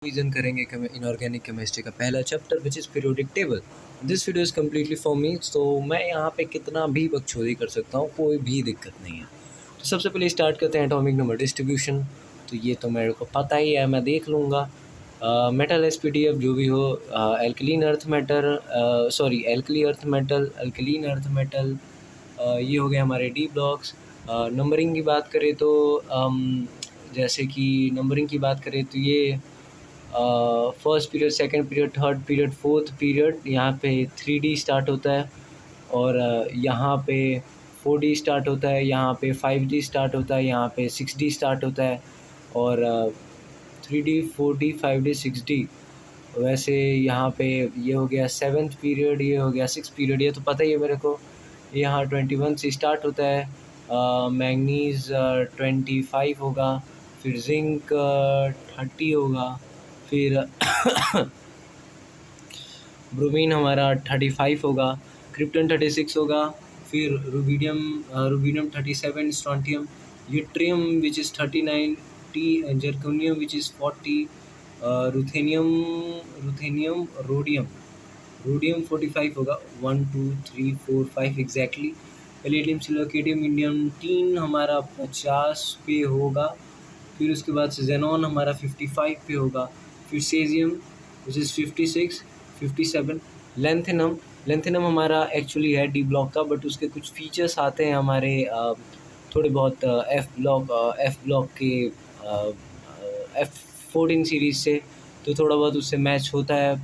Revision करेंगे inorganic chemistry का पहला chapter which is periodic table. This video is completely for me, तो मैं यहाँ पे कितना भी बकचोदी कर सकता हूँ, कोई भी दिक्कत नहीं है। तो सबसे पहले स्टार्ट करते हैं एटॉमिक नंबर डिस्ट्रीब्यूशन। तो ये तो मेरे को पता ही है, मैं देख लूँगा। मेटल एसपीडीएफ जो भी हो, alkaline earth metal, alkali earth metal, alkaline earth metal, ये हो गए हमारे डी ब्लॉक्स। नंबरिंग की बात करें तो जैसे कि नंबरिंग की बात करें तो ये first period, second period, third period, fourth period, यहाँ पे 3D स्टार्ट होता है, और यहाँ पे 4D स्टार्ट होता है, यहाँ पे 5D स्टार्ट होता है, यहाँ पे 6D स्टार्ट होता है, और 3D, 4D, 5D, 6D। वैसे यहाँ पे ये हो गया सेवन्थ पीरियड, ये हो गया सिक्स पीरियड, ये तो पता ही है मेरे को। यहाँ 21 से स्टार्ट होता है, मैंगनीज़ 25 होगा, फिर जिंक 30 होगा, फिर ब्रोमीन हमारा 35 होगा, क्रिप्टन 36 होगा, फिर rubidium 37, strontium, yttrium which is 39, zirconium which is 40, ruthenium rhodium 45 होगा, 1 2 3 4 5 exactly. Palladium, silicon, indium tin हमारा 50 पे होगा, फिर उसके बाद से जेनॉन हमारा 55 पे होगा, फिर सेजियम विच इज़ 56, 57। लेंथेनम हमारा एक्चुअली है डी ब्लॉक का, बट उसके कुछ फीचर्स आते हैं हमारे थोड़े बहुत एफ ब्लॉक के F14 सीरीज़ से, तो थोड़ा बहुत उससे मैच होता है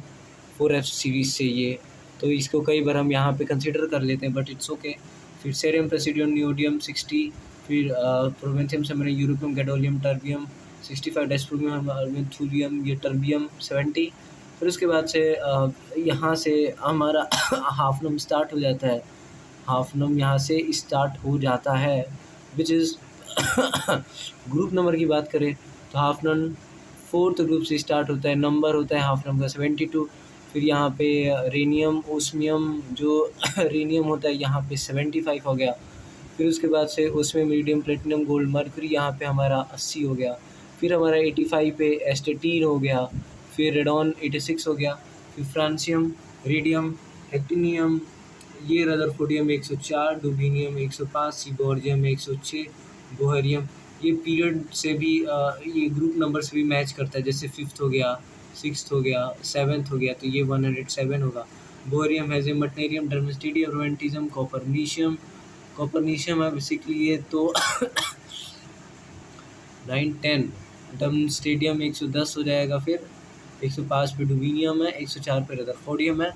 4F सीरीज़ से ये, तो इसको कई बार हम यहाँ पे कंसिडर कर लेते हैं, बट इट्स ओके। फिर सेरियम, प्रेसिडियम, नियोडियम 60, फिर प्रोवेंथियम, समरियम, यूरोपियम, गैडोलियम, टर्बियम 65, डेस्प्रोमियम, थूलियम, ये टर्बियम 70। फिर उसके बाद से यहाँ से हमारा हाफनम स्टार्ट हो जाता है, हाफनम यहाँ से स्टार्ट हो जाता है विच इज़ ग्रुप नंबर की बात करें तो हाफनम फोर्थ ग्रुप से स्टार्ट होता है, नंबर होता है हाफनम का 72। फिर यहाँ पे रेनियम, ओस्मियम, जो रेनियम होता है यहाँ पे 75 हो गया। फिर उसके बाद से osmium, iridium, platinum, gold, mercury यहाँ पे हमारा 80 हो गया। फिर हमारा 85 पे एस्टेटीन हो गया, फिर रेडॉन 86 हो गया, फिर फ्रांसियम, रेडियम, एक्टिनियम, ये रदरफोर्डियम 104, डुबिनियम 105, सीबोर्जियम 106, बोहेरियम। ये पीरियड से भी ये ग्रुप नंबर से भी मैच करता है, जैसे फिफ्थ हो गया, सिक्स्थ हो गया, सेवन्थ हो गया, तो ये 107 होगा। बोहरियम, हेजियम, मटनेरियम, डर्मेस्टीडियम, रोवेंटिज्म, कॉपरनीशियम है बेसिकली ये तो 9 10। डर्मेस्टीडियम 110 हो जाएगा, फिर 105 पे डुबिनियम है, 104 पे रदरफोर्डियम है,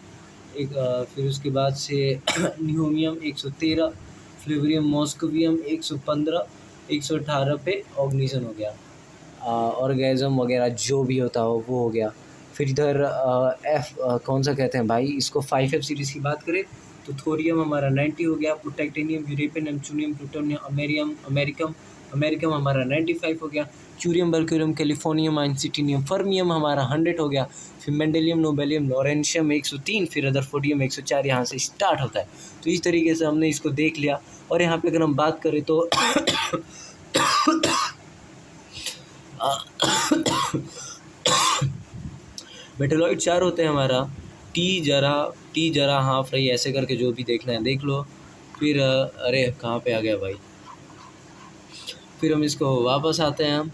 फिर उसके बाद से नियोमियम 113, फ्लेवरियम, मॉस्कोवियम 115, 118 पे ऑर्गेनिजन हो गया, ऑर्गेजम वगैरह जो भी होता हो वो हो गया। फिर इधर कौन सा कहते हैं भाई इसको, 5F सीरीज़ की बात करें तो थोरियम हमारा 90 हो गया, प्रोटेक्टेनियम, यूरेपियन, नेपच्यूनियम, प्लूटोनियम, अमेरिकम हमारा 95 हो गया, क्यूरियम, बल्क्यूरियम, कैलिफोर्नियम, आइंसिटिनियम, फर्मियम हमारा 100 हो गया, फिर मेंडेलियम, नोबेलियम, लॉरेंशियम 103, फिर रदरफोर्डियम 104 यहाँ से स्टार्ट होता है। तो इस तरीके से हमने इसको देख लिया। और यहाँ पे अगर हम बात करें तो मेटलॉइड 4 होते हैं हमारा, टी जरा हाफ रही, ऐसे करके जो भी देखना है देख लो। फिर अरे कहाँ पे आ गया भाई, फिर हम इसको वापस आते हैं।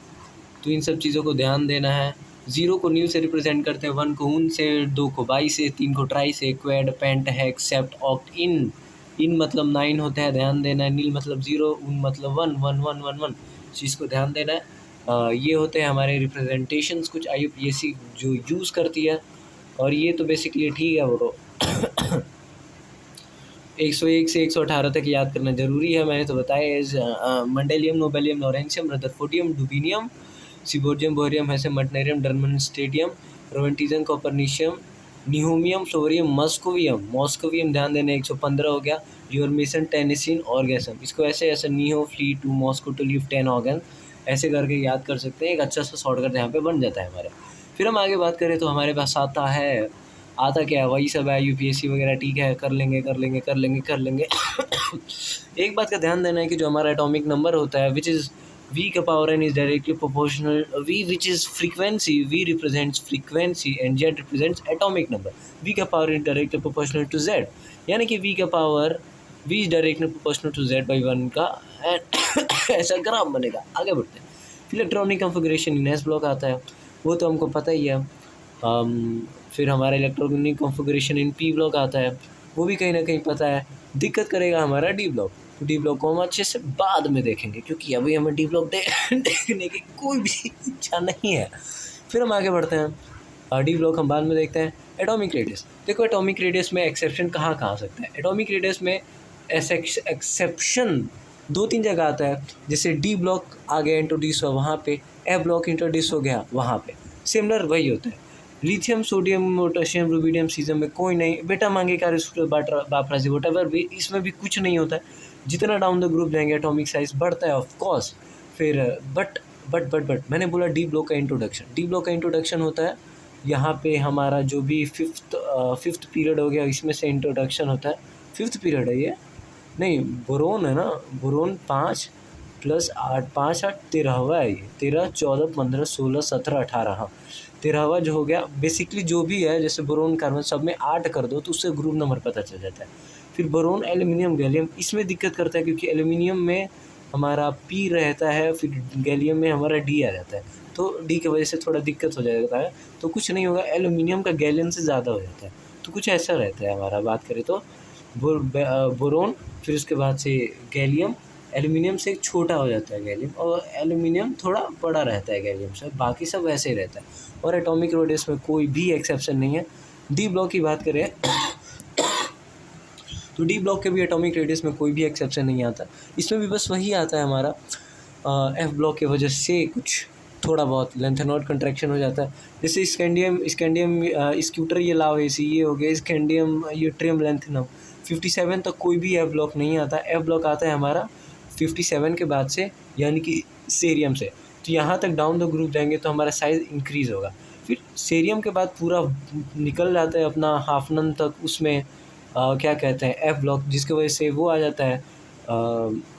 तो इन सब चीज़ों को ध्यान देना है। 0 को न्यू से रिप्रेजेंट करते हैं, 1 को उन से, 2 को बाई से, 3 को ट्राई से, क्वेड, पेंट, हेक्स, सेप्ट, ऑक्ट, इन मतलब 9 होता है, ध्यान देना है। नील मतलब 0, उन मतलब 1 1 1 1 1, चीज़ को ध्यान देना है। ये होते हैं हमारे रिप्रेजेंटेशंस, कुछ IUPAC जो यूज़ करती है, और ये तो बेसिकली ठीक है वो तो 101 से 118 तक याद करना ज़रूरी है, मैंने तो बताया। Is mendelevium, nobelium, lawrencium, rutherfordium, dubnium, seaborgium, bohrium, hassium, meitnerium, darmstadtium, roentgenium, copernicium, nihonium, flerovium, moscovium ध्यान देना 115 हो गया, यूरमेसन, टेनिसिन, ऑर्गेसम। इसको ऐसे निहो, flee to, Moscow to leave 10 organ, ऐसे करके याद कर सकते हैं। एक अच्छा सा शॉर्टकट यहाँ पे बन जाता है हमारे। फिर हम आगे बात करें तो हमारे पास आता क्या है, वही सब है, UPSC वगैरह, ठीक है, कर लेंगे। एक बात का ध्यान देना है कि जो हमारा एटॉमिक नंबर होता है विच इज़ V का power n is directly proportional, V which is frequency, V represents frequency and Z represents atomic number. V का power is directly proportional to Z, यानी कि V का power V is directly proportional to Z by 1 का ऐसा graph बनेगा। आगे बढ़ते हैं। इलेक्ट्रॉनिक कॉन्फ़िगरेशन इन एस ब्लॉक आता है, वो तो हमको पता ही है। फिर हमारा electronic configuration in P block आता है, वो भी कहीं ना कहीं पता है। दिक्कत करेगा हमारा डी ब्लॉक, डी ब्लॉक को हम अच्छे से बाद में देखेंगे, क्योंकि अभी हमें डी ब्लॉक देखने की कोई भी इच्छा नहीं है। फिर हम आगे बढ़ते हैं, डी ब्लॉक हम बाद में देखते हैं। एटॉमिक रेडियस, देखो एटॉमिक रेडियस में एक्सेप्शन कहाँ कहाँ आ सकता है। एटॉमिक रेडियस में एक्सेप्शन 2-3 जगह आता है, जैसे डी ब्लॉक आ गया इंट्रोड्यूस हुआ वहाँ पे, एफ ब्लॉक इंट्रोड्यूस हो गया वहाँ पे। सिमिलर वही होता है। Lithium, sodium, potassium, rubidium, caesium में कोई नहीं। बेटा मांगे बापरासी वोटेवर भी, इसमें भी कुछ नहीं होता है। जितना डाउन द ग्रुप जाएंगे एटॉमिक साइज बढ़ता है ऑफ कोर्स। फिर बट मैंने बोला डी ब्लॉक का इंट्रोडक्शन, डी ब्लॉक का इंट्रोडक्शन होता है यहाँ पे हमारा जो भी फिफ्थ पीरियड हो गया, इसमें से इंट्रोडक्शन होता है। फिफ्थ पीरियड है ये, नहीं बोरोन है ना, बोरोन 5 + 8, 5 8 13वां है ये, 13 14 15 16 17 18, हाँ 13वां जो हो गया। बेसिकली जो भी है, जैसे बोरोन कार्बन सब में 8 कर दो तो उससे ग्रुप नंबर पता चल जाता है। फिर बोरोन, एल्यूमिनियम, गैलियम, इसमें दिक्कत करता है क्योंकि एल्यूमिनियम में हमारा पी रहता है, फिर गैलियम में हमारा डी आ जाता है, तो डी की वजह से थोड़ा दिक्कत हो जाता है। तो कुछ नहीं होगा, एल्यूमिनियम का गैलियम से ज़्यादा हो जाता है, तो कुछ ऐसा रहता है हमारा। बात करें तो बोरोन, फिर उसके बाद से गैलियम, एल्यूमिनियम से छोटा हो जाता है गैलियम, और एल्यूमिनियम थोड़ा बड़ा रहता है गैलियम से, बाकी सब वैसे ही रहता है। और एटॉमिक रेडियस में कोई भी एक्सेप्शन नहीं है। डी ब्लॉक की बात करें तो डी ब्लॉक के भी एटॉमिक रेडियस में कोई भी एक्सेप्शन नहीं आता, इसमें भी बस वही आता है हमारा एफ ब्लॉक की वजह से कुछ थोड़ा बहुत लेंथ नॉट कंट्रैक्शन हो जाता है। जैसे स्कैंडियम स्कूटर ये लाव ए सी, ये हो गया स्कैंडियम यूट्रियम लेंथनम। 57 तक कोई भी एफ ब्लॉक नहीं आता। एफ ब्लॉक आता है हमारा 57 के बाद से, यानी कि सेरियम से। तो यहाँ तक डाउन द ग्रुप जाएंगे तो हमारा साइज़ इंक्रीज़ होगा। फिर सेरियम के बाद पूरा निकल जाता है अपना हाफनन तक, उसमें क्या कहते हैं एफ ब्लॉक, जिसकी वजह से वो आ जाता है।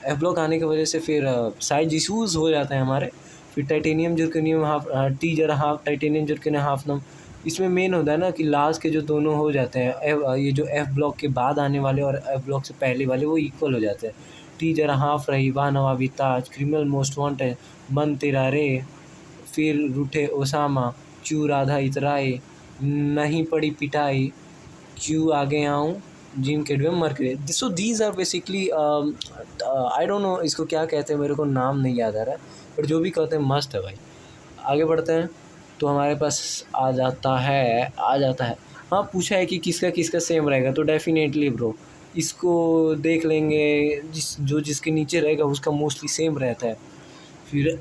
एफ ब्लॉक आने की वजह से फिर साइज इशूज़ हो जाते हैं हमारे। फिर टाइटेनियम जर्केनियम हाफ, टी जरा हाफ, टाइटेनियम जर्केनियम हाफ नम। इसमें मेन होता है ना कि लास्ट के जो दोनों हो जाते हैं, ये जो एफ ब्लॉक के बाद आने वाले और एफ ब्लॉक से पहले वाले वो इक्वल हो जाते हैं। टी जरा हाफ रही, वाह नवाबी ताज, क्रिमिनल मोस्ट वांटेड, मन तेरा रे, फिर रूठे ओसामा, क्यों राधा इतराए, नहीं पड़ी पिटाई, क्यों आगे आऊँ, जिम केडवे मर के। So these are basically I don't know इसको क्या कहते हैं, मेरे को नाम नहीं याद आ रहा है, बट जो भी कहते हैं मस्त है भाई। आगे बढ़ते हैं तो हमारे पास आ जाता है हाँ, पूछा है कि किसका किसका सेम रहेगा, तो डेफिनेटली ब्रो इसको देख लेंगे, जिसके नीचे रहेगा उसका मोस्टली सेम रहता है। फिर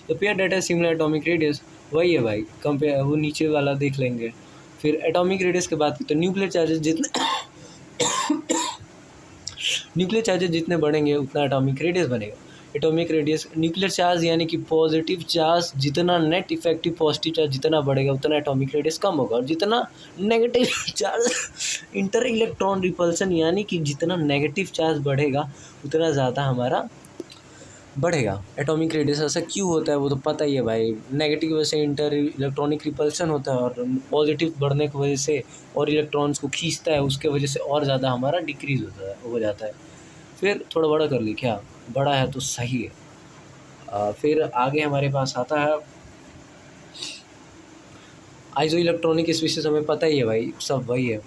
तो pair data similar atomic radius वही है भाई, कंपेयर वो नीचे वाला देख लेंगे। फिर एटॉमिक रेडियस की बात की तो न्यूक्लियर चार्जेस जितने बढ़ेंगे उतना एटॉमिक रेडियस बनेगा। एटॉमिक रेडियस, न्यूक्लियर चार्ज यानी कि पॉजिटिव चार्ज जितना, नेट इफेक्टिव पॉजिटिव चार्ज जितना बढ़ेगा उतना एटॉमिक रेडियस कम होगा, और जितना negative charge inter electron repulsion यानी कि जितना नेगेटिव चार्ज बढ़ेगा उतना ज़्यादा हमारा बढ़ेगा एटॉमिक रेडियस। ऐसा क्यों होता है वो तो पता ही है भाई, नेगेटिव वजह से इंटर इलेक्ट्रॉनिक रिपल्सन होता है, और पॉजिटिव बढ़ने की वजह से और इलेक्ट्रॉन्स को खींचता है, उसके वजह से और ज़्यादा हमारा डिक्रीज़ हो जाता है। फिर थोड़ा बड़ा कर ली, क्या बड़ा है तो सही है। फिर आगे हमारे पास आता है आइसो इलेक्ट्रॉनिक स्पीशीज़, हमें पता ही है भाई, सब वही है।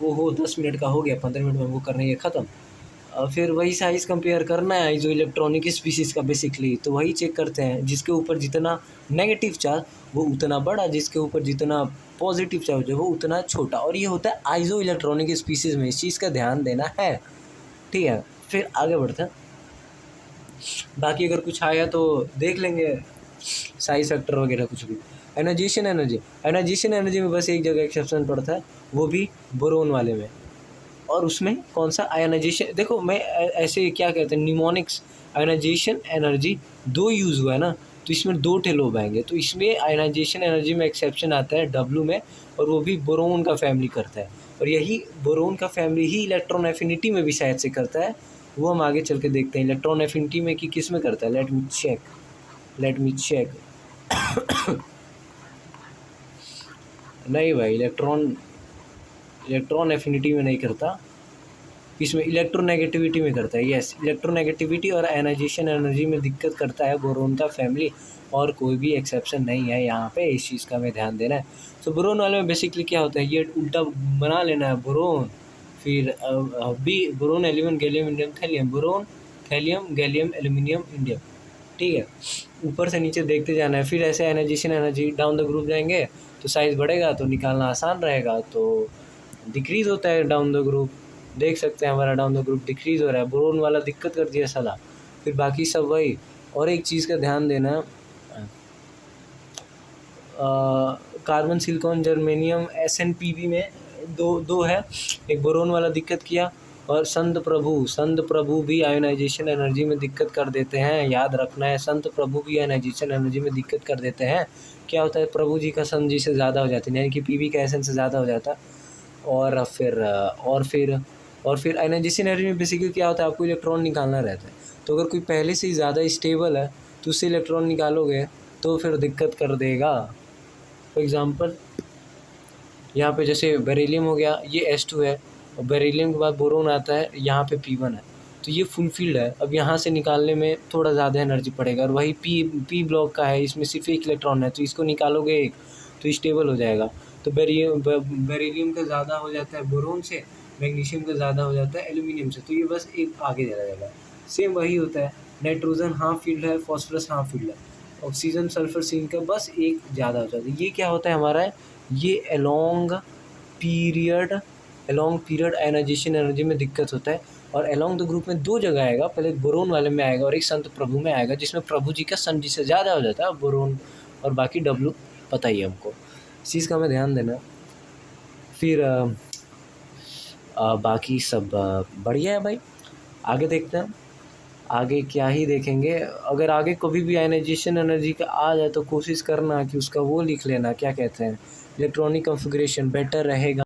वो हो 10 मिनट का हो गया, 15 मिनट में वो करना ही है ख़त्म। फिर वही साइज़ कंपेयर करना है आइसो इलेक्ट्रॉनिक स्पीशीज़ का बेसिकली, तो वही चेक करते हैं, जिसके ऊपर जितना नेगेटिव चार्ज वो उतना बड़ा, जिसके ऊपर जितना पॉजिटिव चार्ज है वो उतना छोटा, और ये होता है आइसो इलेक्ट्रॉनिक स्पीशीज़ में, इस चीज़ का ध्यान देना है, ठीक है। फिर आगे बढ़ते हैं, बाकी अगर कुछ आया तो देख लेंगे, साइज फैक्टर वगैरह कुछ भी। एनाइजेशन एनर्जी में बस एक जगह एक्सेप्शन पड़ता है, वो भी बोरोन वाले में, और उसमें कौन सा आयनाइजेशन, देखो मैं ऐसे क्या कहते हैं निमोनिक्स, आयनाइजेशन एनर्जी 2 यूज़ हुआ है ना, तो इसमें 2 लोब आएंगे, तो इसमें आयनाइजेशन एनर्जी में एक्सेप्शन आता है डब्लू में, और वो भी बोरोन का फैमिली करता है, और यही बोरोन का फैमिली ही इलेक्ट्रॉन एफिनिटी में भी शायद से करता है, वो हम आगे चल के देखते हैं इलेक्ट्रॉन एफिनिटी में कि किस में करता है। लेट मी चेक नहीं भाई, इलेक्ट्रॉन एफिनिटी में नहीं करता, इसमें इलेक्ट्रोनेगेटिविटी में करता है। यस, इलेक्ट्रोनेगेटिविटी और आयनाइजेशन एनर्जी में दिक्कत करता है बोरोन का फैमिली, और कोई भी एक्सेप्शन नहीं है यहाँ पे, इस चीज़ का हमें ध्यान देना है। तो बोरोन वाले में बेसिकली क्या होता है, ये उल्टा बना लेना है, बोरोन फिर B boron aluminium gallium indium thallium, boron thallium gallium aluminium indium, ठीक है। ऊपर से नीचे देखते जाना है, फिर ऐसे ionization energy down the group जाएंगे तो साइज़ बढ़ेगा तो निकालना आसान रहेगा, तो डिक्रीज़ होता है डाउन द ग्रुप। देख सकते हैं हमारा डाउन द ग्रुप डिक्रीज़ हो रहा है, बोरोन वाला दिक्कत कर दिया साला। फिर बाकी सब वही। और एक चीज़ का ध्यान देना, कार्बन सिलिकॉन जर्मेनियम SnPb में दो है, एक बोरोन वाला दिक्कत किया, और संत प्रभु भी आयोनाइजेशन एनर्जी में दिक्कत कर देते हैं। याद रखना है, संत प्रभु भी आयोनाइजेशन एनर्जी में दिक्कत कर देते हैं। क्या होता है, प्रभु जी का संत जी से ज़्यादा हो जाती है, यानी कि Pb का Sn से ज़्यादा हो जाता। और फिर आयोनाइजेशन एनर्जी में बेसिकली क्या होता है, आपको इलेक्ट्रॉन निकालना रहता है। तो अगर कोई पहले से ही ज़्यादा स्टेबल है तो उससे इलेक्ट्रॉन निकालोगे तो फिर दिक्कत कर देगा। फॉर एग्ज़ाम्पल यहाँ पे जैसे बेरिलियम हो गया, ये S2 है, और बेरिलियम के बाद बोरोन आता है, यहाँ पे P1 है, तो ये फुल फील्ड है। अब यहाँ से निकालने में थोड़ा ज़्यादा एनर्जी पड़ेगा, और वही P ब्लॉक का है, इसमें सिर्फ एक इलेक्ट्रॉन है, तो इसको निकालोगे एक तो स्टेबल हो जाएगा। तो बेरिलियम का ज़्यादा हो जाता है बोरोन से, मैग्नीशियम का ज़्यादा हो जाता है एल्यूमिनियम से, तो ये बस एक आगे चला जाएगा। सेम वही होता है, नाइट्रोजन हाफ फील्ड है, फॉस्फोरस हाफ फील्ड है, ऑक्सीजन सल्फर सिंक का बस एक ज़्यादा हो जाता है। ये क्या होता है हमारा, ये अलोंग पीरियड आयनाइजेशन एनर्जी में दिक्कत होता है। और अलोंग द ग्रुप में दो जगह आएगा, पहले बोरोन वाले में आएगा और एक संत प्रभु में आएगा, जिसमें प्रभु जी का सन जी से ज़्यादा हो जाता है बोरोन, और बाकी W पता ही है हमको, इस चीज़ का हमें ध्यान देना। फिर बाकी सब बढ़िया है भाई। आगे देखते हैं, आगे क्या ही देखेंगे। अगर आगे कभी भी आयनाइजेशन एनर्जी का आ जाए तो कोशिश करना कि उसका वो लिख लेना, क्या कहते हैं, इलेक्ट्रॉनिक कॉन्फ़िगरेशन बेटर रहेगा।